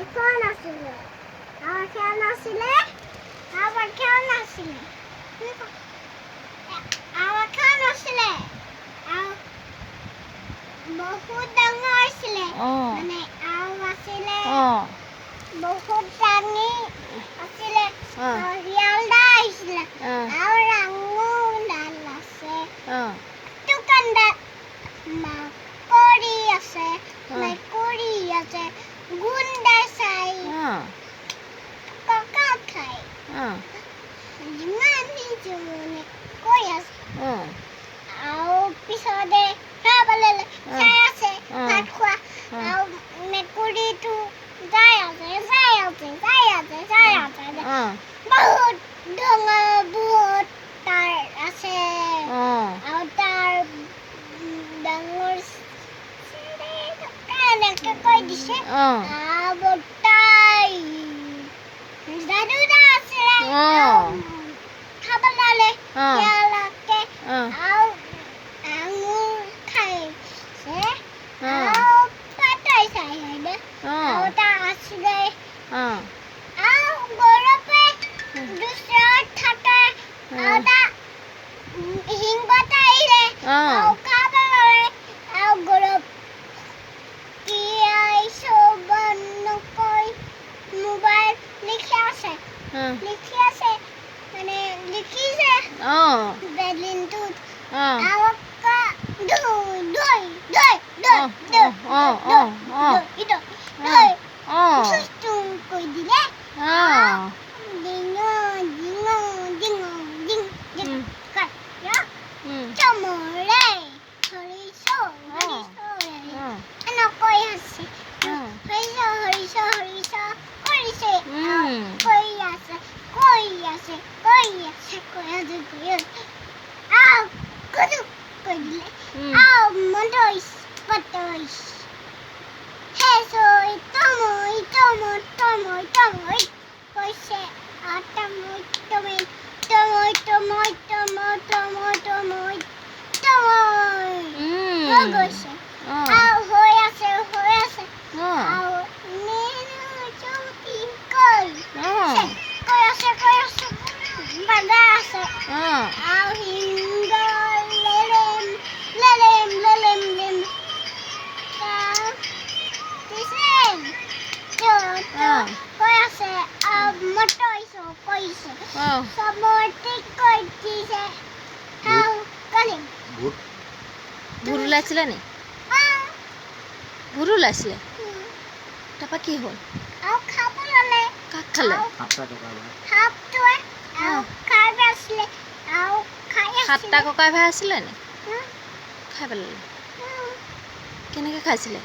এখন আছিলে আৰু খেল নাছিলে আৰু খেল নাছিলে আৰু এখন আছিলে আৰু বহুত ডাঙৰ আছিলে মানে আৰু আছিলে বহুত ডাঙি আছিলে শিয়ালদা আহিছিলে আৰু ডাঙৰ ডাল আছে দোকানদাৰ মাকৰি আছে মেকুৰী আছে গুণ্ডা চাই ককা খাই যিমান নিজনে কৈ আছে আৰু পিছতে খাবলৈ চাই আছে ভাত খোৱা আৰু মেকুৰীটো যাই আছে বহুত ডাঙৰ বহুত তাৰ আছে আৰু তাৰ ডাঙৰ এনেকৈ কৈ দিছে তাই যাদুদা আছিলে খাবলৈ শিয়ালকে আৰু আঙুৰ খাইছে আৰু পাতাই চাই হয়নে আৰু তাৰ আছিলে আৰু গৌৰৱে দুচৰত থাকে আৰু তাৰ হিংবত আহিলে আৰু খাবলৈ আৰু গৌৰৱ কি চব নকৈ মোবাইল লিখি আছে মানে লিখিছে বেডলিনটোত আৰু কৈ দিলে চমৰে এনেকৈ আছে ভূত ওলাইছিলে নি ভূত ওলাইছিলে তাৰপৰা কি হ'ল কাক খালে 7টা ককাই ভাই আছিলে নি খাই পেলালে কেনেকৈ খাইছিলে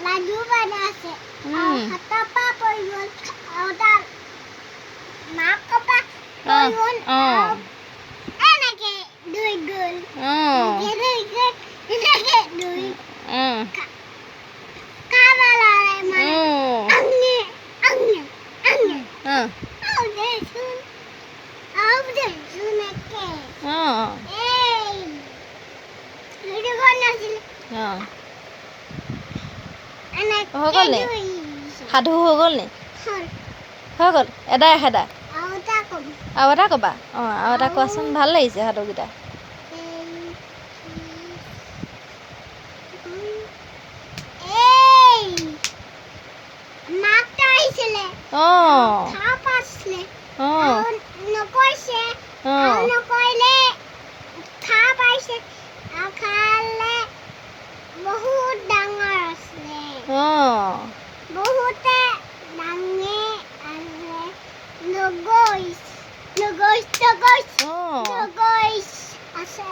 লাডু বনাইছে হাতৰ পৰা পৰি গ'ল আৰু তাৰ মাক কপা পৰি গ'ল এনেকে দুই গ'ল খাবলৈ মানে সাধু হৈ গ'ল নি হৈ গ'ল এদাই আৰু এটা ক'বা আৰু এটা কোৱাচোন ভাল লাগিছে সাধুকেইটা বহুত ডাঙৰ আছিলে বহুতে ডাঙে আছে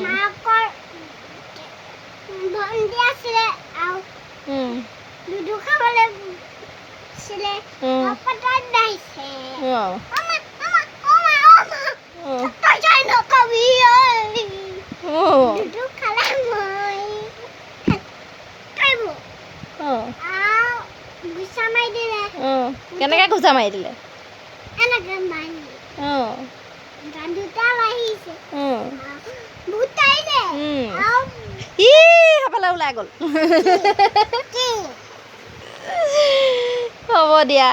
মাকৰ ভণ্টি আছিলে আৰু লুডু খাবলৈ নাছিলে পটাত নাইছে অঁ আমা তই যাই নকবি অঁ দুটো খালা মই খাইবো অঁ গুচা মাৰি দিলে অঁ কেনেকৈ ঘোচা মাৰি দিলে এনেকে মাৰি অঁ দুটা লাগিছে অঁ ভূতাইলে ই সেইফালে ওলাই গ'ল হ'ব দিয়া